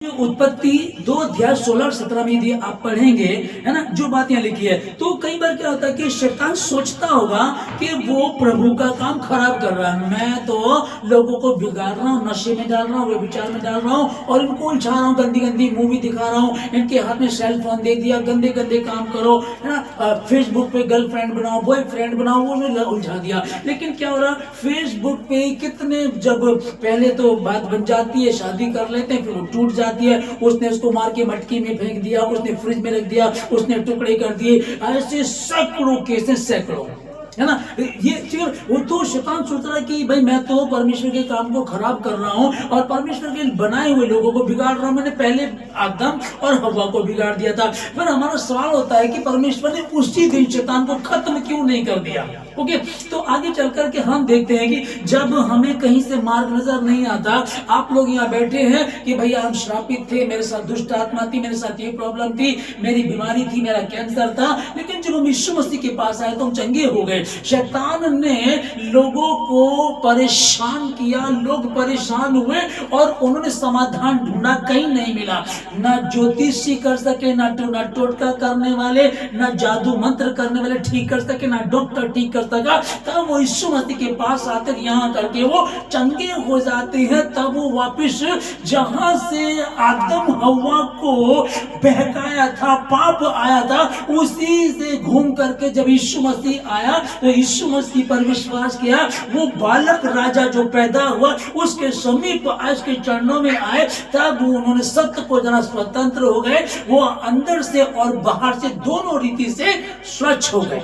उत्पत्ति 2 अध्याय 16 और 17 में यदि आप पढ़ेंगे, है ना, जो बात यहाँ लिखी है, तो कई बार क्या होता है कि शैतान सोचता होगा कि वो प्रभु का काम खराब कर रहा है। मैं तो लोगों को बिगाड़ रहा हूँ, नशे में डाल रहा हूँ, व्यभिचार में डाल रहा हूँ और इनको उलझा रहा हूँ, गंदी गंदी मूवी दिखा रहा हूँ, इनके हाथ में सेल फोन दे दिया, गंदे गंदे काम करो, है ना, फेसबुक पे गर्लफ्रेंड बनाओ, बॉयफ्रेंड बनाओ, वो उलझा दिया। लेकिन क्या हो रहा, फेसबुक पे कितने, जब पहले तो बात बन जाती है, शादी कर लेते हैं, फिर वो टूट जाती है। उसने उसको मार के मटकी में फेंक दिया, उसने फ्रिज में रख दिया, उसने टुकड़े कर दिए, ऐसे सैकड़ों केसेस, सैकड़ों, है ना। ये वो तो शैतान सोच रहा है कि भाई मैं तो परमेश्वर के काम को खराब कर रहा हूं और परमेश्वर के बनाए हुए लोगों को बिगाड़ रहा हूं। मैंने पहले आदम और हवा को बिगाड़ दिया था। फिर हमारा सवाल होता है कि परमेश्वर ने उसी दिन शैतान को खत्म क्यों नहीं कर दिया। ओके, तो आगे चल करके हम देखते हैं कि जब हमें कहीं से मार्ग नजर नहीं आता, आप लोग यहाँ बैठे हैं कि भैया हम श्रापित थे, मेरे साथ दुष्ट आत्मा थी, मेरे साथ ये प्रॉब्लम थी, मेरी बीमारी थी, मेरा कैंसर था, लेकिन जब हम यीशु मसीह के पास आए तो हम चंगे हो गए। शैतान ने लोगों को परेशान किया, लोग परेशान हुए और उन्होंने समाधान ढूंढा, कहीं नहीं मिला। ना ज्योतिषी कर सके, ना टोटका करने वाले, ना जादू मंत्र करने वाले ठीक कर सके, ना डॉक्टर ठीक कर सका। तब वो यीशु मसीह के पास आकर यहाँ करके वो चंगे हो जाते हैं। तब वो वापिस जहां से आदम हवा को बहकाया था, पाप आया था, उसी से घूम करके जब यीशु मसीह आया तो यीशु मसीह पर विश्वास किया। वो बालक राजा जो पैदा हुआ उसके समीप उसके चरणों में आए, तब उन्होंने सत्य को जना स्वतंत्र हो गए। वो अंदर से और बाहर से दोनों रीति से स्वच्छ हो गए।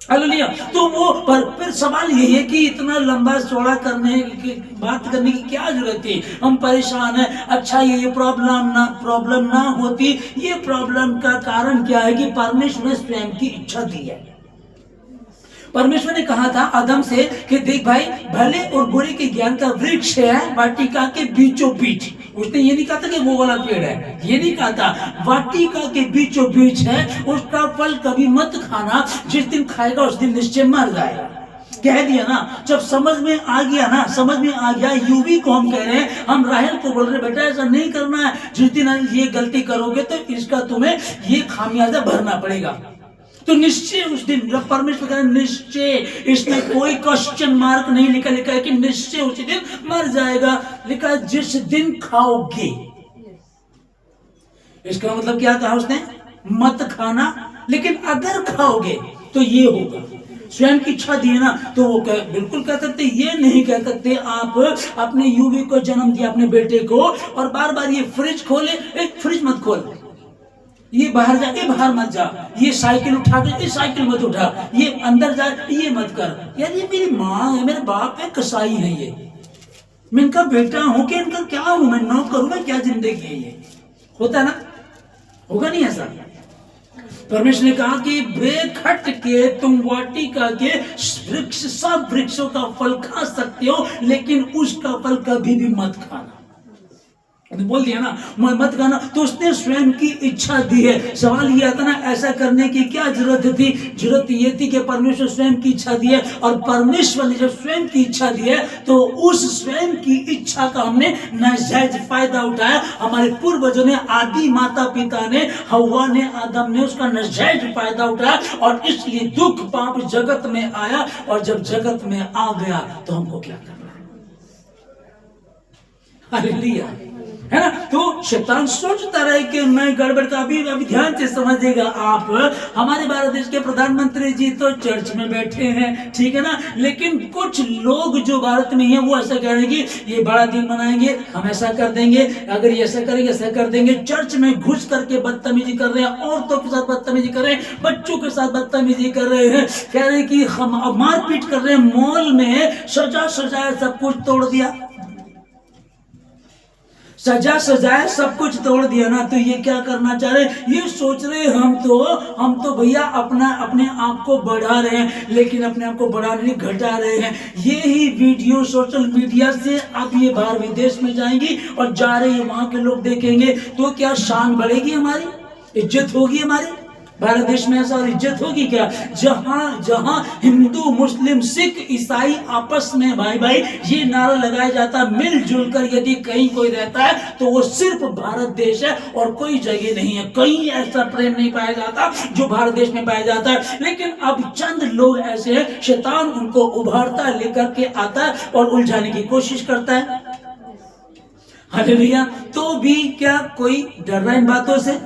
हालेलुया। तो वो पर फिर सवाल यही है कि इतना लंबा चौड़ा करने की बात करने की क्या जरूरत थी। हम परेशान हैं। अच्छा, ये प्रॉब्लम ना होती। ये प्रॉब्लम का कारण क्या है कि परमेश्वर ने स्वयं की इच्छा दी है। परमेश्वर ने कहा था आदम से कि देख भाई, भले और बुरे के ज्ञान का वृक्ष है वाटिका के बीचों बीच। उसने ये नहीं कहा था कि वो वाला पेड़ है, ये नहीं कहा था, वाटिका के बीचों बीच है, उसका फल कभी मत खाना, जिस दिन खाएगा उस दिन निश्चय मर जाएगा। कह दिया ना। जब समझ में आ गया ना, समझ में आ गया, यूवी को हम कह रहे हैं, हम राहेल को बोल रहे बेटा ऐसा नहीं करना है, जिस दिन ये गलती करोगे तो इसका तुम्हें ये खामियाजा भरना पड़ेगा। तो निश्चय उस दिन, जब परमेश्वर कह निश्चय, इसमें कोई क्वेश्चन मार्क नहीं लिखा है कि निश्चय उसी दिन मर जाएगा। लिखा जिस दिन खाओगे। इसका मतलब क्या कहा उसने? मत खाना, लेकिन अगर खाओगे तो ये होगा। स्वयं की इच्छा दी है ना, तो वो बिल्कुल कह सकते, ये नहीं कह सकते आप अपने यूवी को जन्म दिया अपने बेटे को और बार बार ये फ्रिज खोले, एक फ्रिज मत खोल, ये बाहर जा, ये बाहर मत जा, ये साइकिल उठा के, ये साइकिल मत उठा, ये अंदर जा, ये मत कर। यार ये मेरी माँ है, मेरे बाप है, कसाई है, ये मैं इनका बेटा हूं कि इनका क्या हूं, मैं नौकर हूं, मैं क्या जिंदगी है ये? होता ना, होगा नहीं ऐसा? परमेश्वर ने कहा कि बेखट के तुम वाटिका के वृक्ष, सब वृक्षों का फल खा सकते हो, लेकिन उसका फल कभी भी मत खाना। बोल दिया ना, मत खाना। तो उसने स्वयं की इच्छा दी है। सवाल ये आता ना, ऐसा करने की क्या जरूरत थी? जरूरत ये थी कि परमेश्वर स्वयं की इच्छा दी है, और परमेश्वर ने जब स्वयं की इच्छा दी है तो उस स्वयं की इच्छा का हमने नाजायज फायदा उठाया। हमारे पूर्वजों ने, आदि माता पिता ने, हव्वा ने, आदम ने उसका नाजायज फायदा उठाया, और इसलिए दुख पाप जगत में आया। और जब जगत में आ गया तो हमको क्या करना है? हालेलुया, है ना। तो शैतान सोचता रहे कि मैं गड़बड़ का, अभी ध्यान से समझिएगा आप, हमारे भारत देश के प्रधानमंत्री जी तो चर्च में बैठे हैं, ठीक है ना, लेकिन कुछ लोग जो भारत में हैं वो ऐसा कह रहे हैं कि ये बड़ा दिन मनाएंगे, हम ऐसा कर देंगे, अगर ये ऐसा करेंगे ऐसा कर देंगे। चर्च में घुस करके बदतमीजी कर रहे हैं, औरतों के साथ बदतमीजी कर रहे हैं, बच्चों के साथ बदतमीजी कर रहे हैं, कह रहे हैं कि हम मारपीट कर रहे हैं। मॉल में सजा सजाया सब कुछ तोड़ दिया, सजा सजाया सब कुछ तोड़ दिया ना। तो ये क्या करना चाह रहे? ये सोच रहे हम तो भैया अपने आप को बढ़ा रहे हैं, लेकिन अपने आप को बढ़ाने नहीं, घटा रहे हैं। ये ही वीडियो सोशल मीडिया से अब ये बाहर विदेश में जाएंगी और जा रही है, वहां के लोग देखेंगे तो क्या शान बढ़ेगी, हमारी इज्जत होगी हमारी? भारत देश में ऐसा इज्जत होगी क्या? जहां जहां हिंदू मुस्लिम सिख ईसाई आपस में भाई भाई ये नारा लगाया जाता है, मिलजुल कर यदि कहीं कोई रहता है तो वो सिर्फ भारत देश है और कोई जगह नहीं है। कहीं ऐसा प्रेम नहीं पाया जाता जो भारत देश में पाया जाता है। लेकिन अब चंद लोग ऐसे हैं, शैतान उनको उभारता है, लेकर के आता है और उलझाने की कोशिश करता है। हालेलुया। तो भी क्या कोई डर रहा है इन बातों से?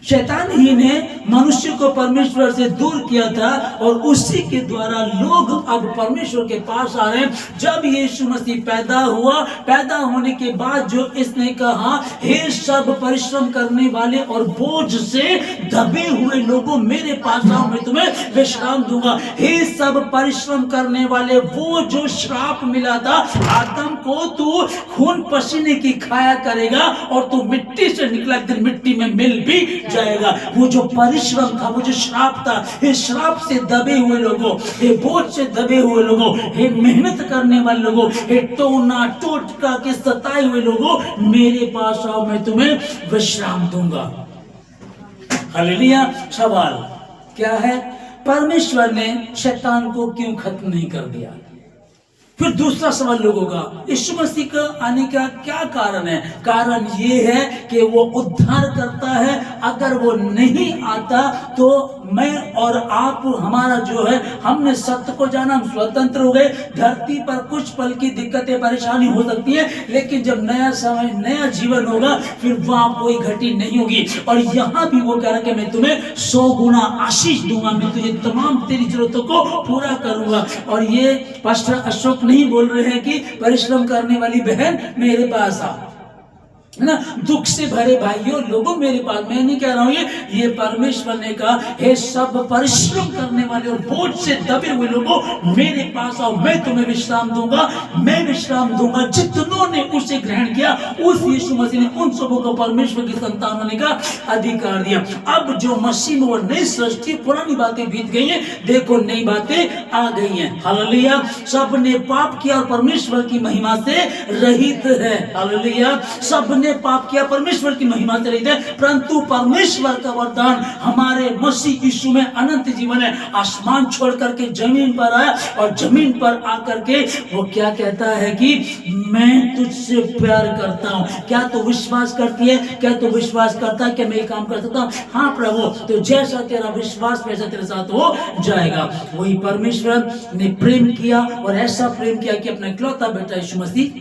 शैतान ही ने मनुष्य को परमेश्वर से दूर किया था और उसी के द्वारा लोग अब परमेश्वर के पास आ रहे हैं। जब यीशु मसीह पैदा हुआ, पैदा होने के बाद जो इसने कहा, हे सब परिश्रम करने वाले और बोझ से दबे हुए लोगों मेरे पास आओ, मैं तुम्हें विश्राम दूंगा। हे सब परिश्रम करने वाले, वो जो श्राप मिला था आदम को, तू खून पसीने की खाया करेगा और तू मिट्टी से निकला, दिन मिट्टी में मिल भी जाएगा। वो जो परिश्रम था, वो जो श्राप था, हे श्राप से दबे हुए लोगों, हे बोझ से दबे हुए लोगों, हे मेहनत करने वाले लोगों, हे टोना टोटका के सताए हुए लोगों, मेरे पास आओ, मैं तुम्हें विश्राम दूंगा। हालेलुया। सवाल क्या है? परमेश्वर ने शैतान को क्यों खत्म नहीं कर दिया? फिर दूसरा सवाल लोगों का, यीशु मसीह का आने का क्या कारण है? कारण ये है कि वो उद्धार करता है। अगर वो नहीं आता तो मैं और आप, हमारा जो है, हमने सत्य को जाना, हम स्वतंत्र हो गए। धरती पर कुछ पल की दिक्कतें परेशानी हो सकती है, लेकिन जब नया समय नया जीवन होगा फिर वहां कोई घटी नहीं होगी। और यहाँ भी वो कह रहा है कि मैं तुम्हें 100 गुना आशीष दूंगा, मैं तुझे तमाम तेरी जरूरतों को पूरा करूंगा। और ये पास्टर अशोक नहीं बोल रहे हैं कि परिश्रम करने वाली बहन मेरे पास आ, है ना, दुख से भरे भाइयों लोगों मेरे पास। मैं नहीं कह रहा हूं ये परमेश्वर ने कहा, हे सब परिश्रम करने वाले और बोझ से दबे हुए लोगों मेरे पास आओ, मैं तुम्हें विश्राम दूंगा, मैं विश्राम दूंगा। जितनों ने उसे ग्रहण किया, उस यीशु मसीह ने उन सबों को परमेश्वर की संतान होने का अधिकार दिया। अब जो मसीह में वो नई सृष्टि, पुरानी बातें बीत गई हैं, देखो नई बातें आ गई हैं। हालेलुया। सब ने पाप किया और परमेश्वर की महिमा से रहित है। हालेलुया। सब ने पाप किया, परमेश्वर की महिमा से रहित है, परंतु परमेश्वर का वरदान हमारे मसीह यीशु में अनंत जीवन है। आसमान छोड़ करके जमीन पर आया और जमीन पर आकर के वो क्या कहता है कि मैं तुझसे प्यार करता हूं। क्या तू विश्वास करती है? क्या तू विश्वास करता है कि मैं ये काम कर सकता हूं? हाँ प्रभु, तो जैसा तेरा विश्वास वैसा तेरे साथ हो जाएगा। वही परमेश्वर ने प्रेम किया और ऐसा प्रेम किया कि अपना इकलौता बेटा यीशु मसीह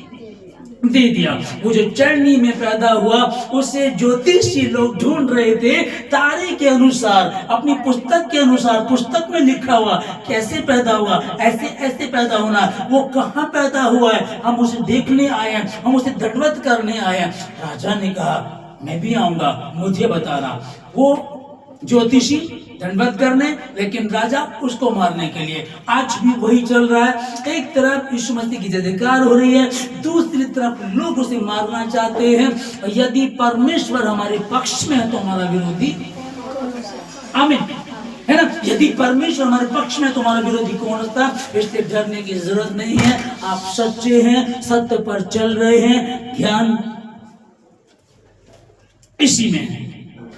दे दिया। वो जो चरनी में पैदा हुआ, उसे ज्योतिषी लोग ढूंढ रहे थे तारे के अनुसार, अपनी पुस्तक के अनुसार। पुस्तक में लिखा हुआ कैसे पैदा हुआ, ऐसे ऐसे पैदा होना। वो कहाँ पैदा हुआ है, हम उसे देखने आए हैं, हम उसे दंडवत करने आए हैं। राजा ने कहा मैं भी आऊंगा, मुझे बताना। वो ज्योतिषी दंडवत करने, लेकिन राजा उसको मारने के लिए। आज भी वही चल रहा है। एक तरफ यीशु मसीह की जयकार हो रही है, दूसरी तरफ लोग उसे मारना चाहते हैं। यदि परमेश्वर हमारे पक्ष में है तो हमारा विरोधी, आमीन, है ना। यदि परमेश्वर हमारे पक्ष में तो हमारा विरोधी कौन होता? इसलिए डरने की जरूरत नहीं है। आप सच्चे हैं, सत्य पर चल रहे हैं, ध्यान इसी में है।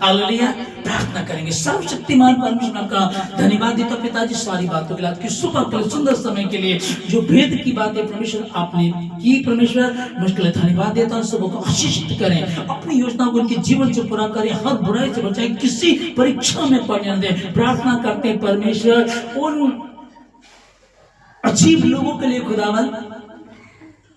हालेलुया। प्रार्थना करेंगे। सर्वशक्तिमान परमेश्वर आपका धन्यवाद देता पिताजी सारी बातों के लिए, आपकी सुबह के सुंदर समय के लिए, जो भेद की बातें परमेश्वर आपने की। परमेश्वर मुश्किल धन्यवाद देता हूं। सबको आशीषित करें, अपनी योजना को उनके जीवन से पूरा करें, हर बुराई से बचाए, किसी परीक्षा में पड़ने दें। प्रार्थना करते हैं परमेश्वर उन अजीब लोगों के लिए खुदावन,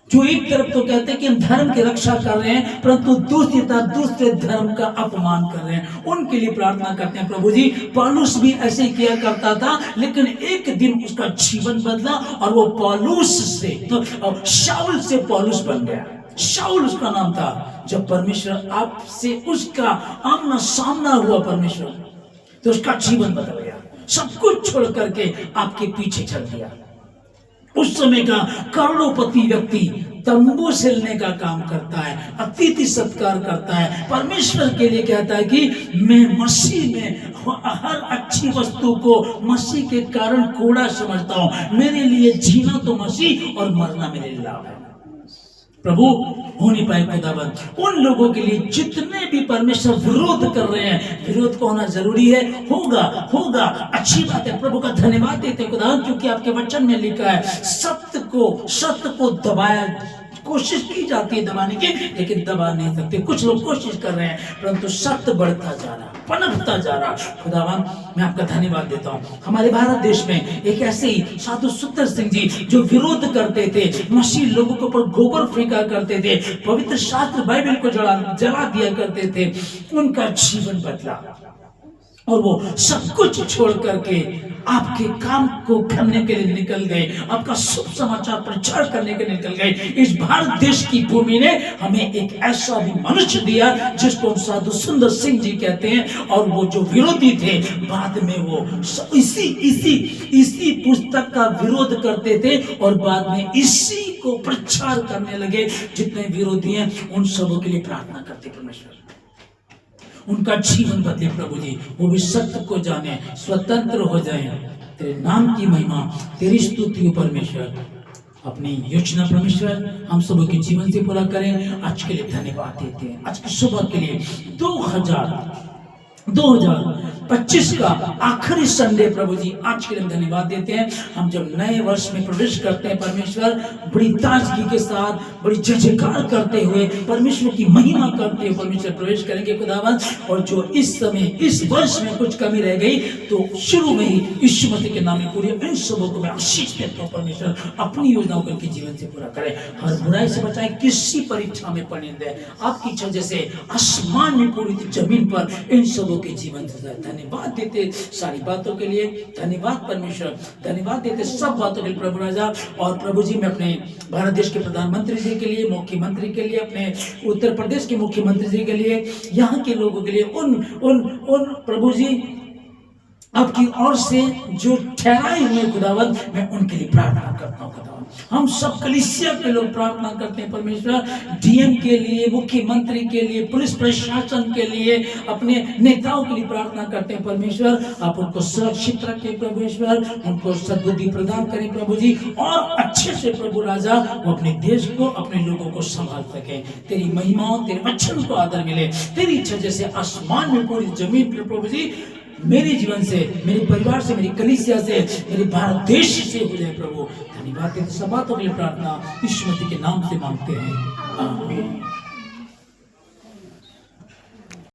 जो एक तरफ तो कहते हैं कि हम धर्म की रक्षा कर रहे हैं, परंतु दूसरी तरफ दूसरे धर्म का अपमान कर रहे हैं, उनके लिए प्रार्थना करते हैं। प्रभु जी, पौलुस भी ऐसे किया करता था, लेकिन एक दिन उसका जीवन बदला और वो पौलुस से शाऊल से पौलुस बन गया। शाऊल उसका नाम था। जब परमेश्वर आपसे उसका आमना सामना हुआ परमेश्वर, तो उसका जीवन बदल गया। सब कुछ छोड़ करके आपके पीछे चल दिया। उस समय का करोड़पति व्यक्ति तंबू सिलने का काम करता है, अतिथि सत्कार करता है, परमेश्वर के लिए कहता है कि मैं मसीह में हर अच्छी वस्तु को मसीह के कारण कूड़ा समझता हूं। मेरे लिए जीना तो मसीह और मरना मेरे लाभ है। प्रभु हो नहीं पाए खुदावंद उन लोगों के लिए जितने में भी परमेश्वर विरोध कर रहे हैं। विरोध को होना जरूरी है, होगा होगा, अच्छी बात है। प्रभु का धन्यवाद देते हैं खुदा, क्योंकि आपके वचन में लिखा है सत्य को दबाया कोशिश की जाती है दबाने की, लेकिन दबा नहीं सकते। कुछ लोग कोशिश कर रहे हैं, परंतु सत्य बढ़ता जा रहा, पनपता जा रहा। खुदावन मैं आपका धन्यवाद देता हूँ। हमारे भारत देश में एक ऐसे ही साधु सुंदर सिंह जी जो विरोध करते थे, मसीह लोगों के ऊपर गोबर फेंका करते थे, पवित्र शास्त्र बाइबल को जला दिया करते थे, उनका जीवन बदला और वो सब कुछ छोड़ करके आपके काम को करने के लिए निकल गए, आपका शुभ समाचार प्रचार करने के लिए निकल गए। इस भारत देश की भूमि ने हमें एक ऐसा भी मनुष्य दिया जिसको हम साधु सुंदर सिंह जी कहते हैं, और वो जो विरोधी थे बाद में वो इसी पुस्तक का विरोध करते थे और बाद में इसी को प्रचार करने लगे। जितने विरोधी हैं उन सबों के लिए प्रार्थना करते परमेश्वर उनका जीवन बदले प्रभु जी, वो भी सत्य को जाने, स्वतंत्र हो जाए। तेरे नाम की महिमा, तेरी स्तुति हो परमेश्वर। अपनी योजना परमेश्वर हम सब के जीवन से पूरा करें। आज के लिए धन्यवाद देते हैं, आज की सुबह के लिए 2025 का आखिरी संडे प्रभु जी, आज के लिए धन्यवाद देते हैं। हम जब नए वर्ष में प्रवेश करते हैं परमेश्वर, बड़ी ताजगी के साथ, बड़ी जय जयकार करते हुए, परमेश्वर की महिमा करते हुए परमेश्वर प्रवेश करेंगे खुदावन। और जो इस समय इस वर्ष में कुछ कमी रह गई तो शुरू में ही यीशु मसीह के नाम में पूरी इन सबों को मैं आशीष देता हूँ। परमेश्वर अपनी योजनाओं को इनके जीवन से पूरा करे, हर बुराई से बचाए, किसी परीक्षा में पड़ने दे। आपकी इच्छा जैसे आसमान में पूरी थी जमीन पर, इन सबों के जीवन से धन्यवाद देते सारी बातों के लिए। धन्यवाद परमेश्वर, धन्यवाद देते सब बातों के लिए प्रभु राजा। और प्रभु जी मैं अपने भारत देश के प्रधानमंत्री जी के लिए, मुख्यमंत्री के लिए, अपने उत्तर प्रदेश के मुख्यमंत्री जी के लिए, यहाँ के लोगों के लिए, उन प्रभु जी आपकी ओर से जो ठहराए हुए खुदावन, मैं उनके लिए प्रार्थना करता हूँ खुदावन। हम सब कलीसिया के लोग प्रार्थना करते हैं परमेश्वर, डीएम के लिए, मुख्यमंत्री के लिए, पुलिस प्रशासन के लिए, अपने नेताओं के लिए प्रार्थना करते हैं परमेश्वर। आप उनको सुरक्षित रखें परमेश्वर, उनको सद्बुद्धि प्रदान करें प्रभु जी, और अच्छे से प्रभु राजा वो अपने देश को, अपने लोगों को संभाल सके। तेरी महिमा, तेरे वचन को आदर मिले। तेरी इच्छा जैसे आसमान में पूरी जमीन पर प्रभु जी, मेरे जीवन से, मेरे परिवार से, मेरी कलीसिया से, मेरे भारत देश से हो जाए प्रभु। धन्यवाद देते सब बातों के लिए प्रार्थना यीशु मसीह के नाम से मांगते हैं, आमीन।